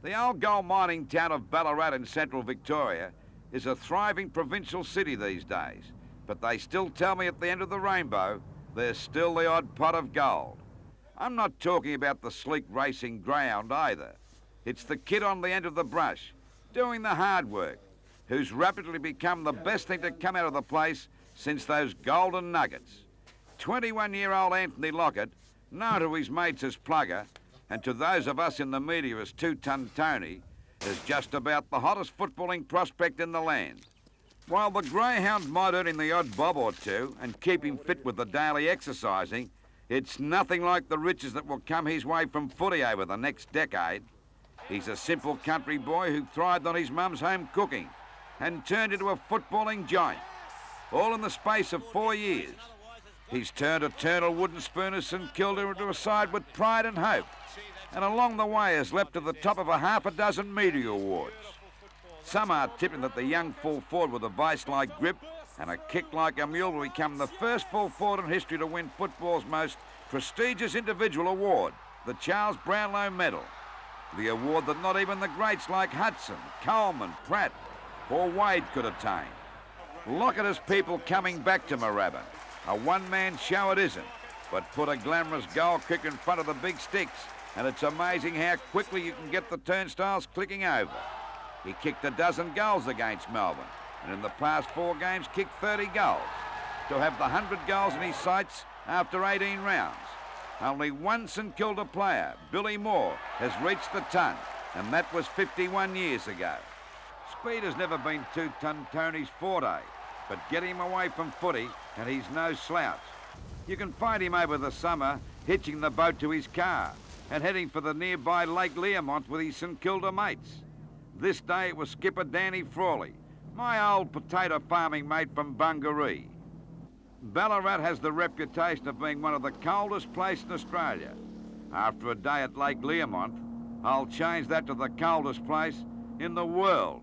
The old gold mining town of Ballarat in central Victoria is a thriving provincial city these days, but they still tell me at the end of the rainbow there's still the odd pot of gold. I'm not talking about the sleek racing greyhound either. It's the kid on the end of the brush, doing the hard work, who's rapidly become the best thing to come out of the place since those golden nuggets. 21-year-old Anthony Lockett, known to his mates as Plugger, and to those of us in the media as Two-Ton Tony, is just about the hottest footballing prospect in the land. While the greyhound might earn him the odd bob or two and keep him fit with the daily exercising, it's nothing like the riches that will come his way from footy over the next decade. He's a simple country boy who thrived on his mum's home cooking and turned into a footballing giant, all in the space of 4 years. He's turned eternal wooden spoon of St Kilda into a side with pride and hope, and along the way has leapt to the top of a half a dozen media awards. Some are tipping that the young full forward with a vice-like grip and a kick like a mule will become the first full forward in history to win football's most prestigious individual award, the Charles Brownlow Medal. The award that not even the greats like Hudson, Coleman, Pratt or Wade could attain. Look at his people coming back to Moorabbin. A one-man show it isn't, but put a glamorous goal kick in front of the big sticks and it's amazing how quickly you can get the turnstiles clicking over. He kicked a dozen goals against Melbourne and in the past 4 games kicked 30 goals. To have the 100 goals in his sights after 18 rounds. Only one St Kilda player, Billy Moore, has reached the ton, and that was 51 years ago. Speed has never been Two-Ton Tony's forte, but get him away from footy and he's no slouch. You can find him over the summer hitching the boat to his car and heading for the nearby Lake Learmont with his St Kilda mates. This day it was skipper Danny Frawley, my old potato farming mate from Bungaree. Ballarat has the reputation of being one of the coldest places in Australia. After a day at Lake Learmont, I'll change that to the coldest place in the world.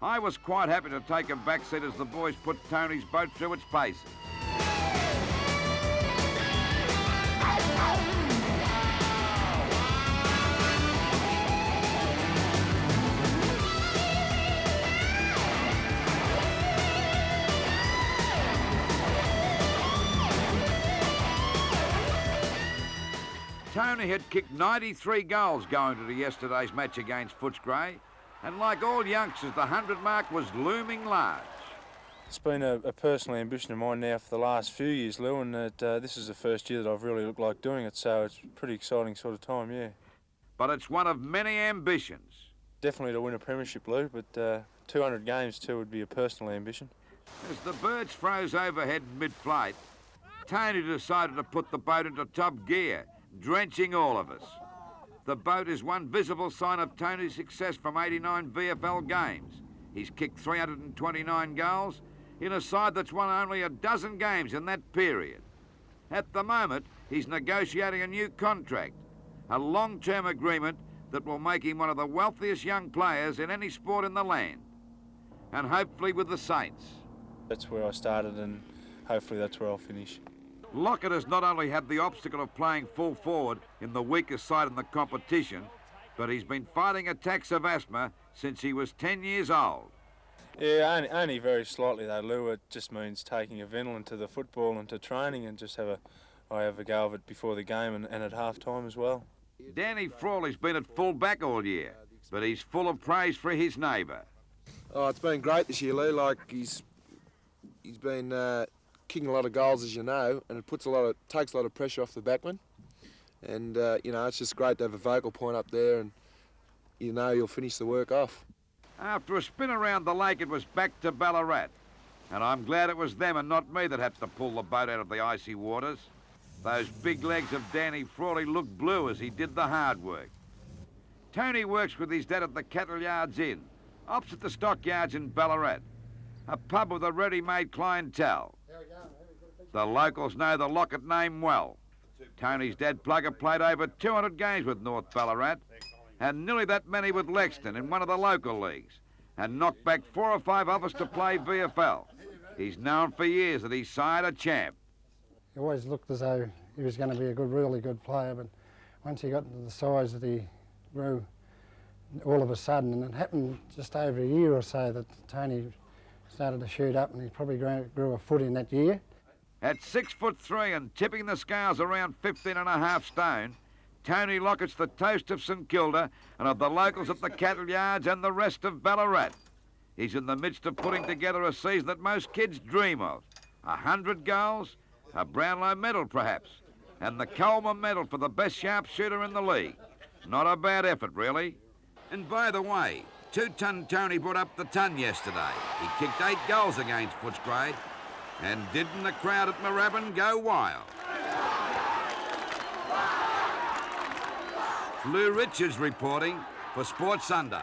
I was quite happy to take a backseat as the boys put Tony's boat through its paces. Tony had kicked 93 goals going to yesterday's match against Footscray, and like all youngsters, the 100 mark was looming large. It's been a personal ambition of mine now for the last few years, Lou, and this is the first year that I've really looked like doing it, so it's a pretty exciting sort of time, yeah. But it's one of many ambitions. Definitely to win a premiership, Lou, but 200 games too would be a personal ambition. As the birds froze overhead mid-flight, Tony decided to put the boat into top gear, drenching all of us. The boat is one visible sign of Tony's success from 89 VFL games. He's kicked 329 goals in a side that's won only a dozen games in that period. At the moment, he's negotiating a new contract, a long-term agreement that will make him one of the wealthiest young players in any sport in the land, and hopefully with the Saints. That's where I started, and hopefully that's where I'll finish. Lockett has not only had the obstacle of playing full forward in the weakest side in the competition, but he's been fighting attacks of asthma since he was 10 years old. Yeah, only very slightly though, Lou. It just means taking a Ventolin to the football and to training and just I have a go of it before the game and at half-time as well. Danny Frawley's been at full back all year, but he's full of praise for his neighbour. Oh, it's been great this year, Lou. Like, he's been kicking a lot of goals, as you know, and it takes a lot of pressure off the backman. And, you know, it's just great to have a vocal point up there and, you know, you'll finish the work off. After a spin around the lake, it was back to Ballarat. And I'm glad it was them and not me that had to pull the boat out of the icy waters. Those big legs of Danny Frawley looked blue as he did the hard work. Tony works with his dad at the Cattle Yards Inn, opposite the stockyards in Ballarat, a pub with a ready-made clientele. The locals know the Lockett name well. Tony's dad, Plugger, played over 200 games with North Ballarat and nearly that many with Lexton in one of the local leagues and knocked back 4 or 5 others to play VFL. He's known for years that he's sired a champ. He always looked as though he was going to be a really good player, but once he got into the size that he grew, all of a sudden, and it happened just over a year or so that Tony started to shoot up, and he probably grew a foot in that year. At 6'3" and tipping the scales around 15.5 stone, Tony Lockett's the toast of St Kilda and of the locals at the cattle yards and the rest of Ballarat. He's in the midst of putting together a season that most kids dream of. 100 goals, a Brownlow medal perhaps, and the Coleman medal for the best sharpshooter in the league. Not a bad effort, really. And by the way, 2-ton Tony brought up the ton yesterday. He kicked 8 goals against Footscray. And didn't the crowd at Moorabbin go wild? Lou Richards reporting for Sports Sunday.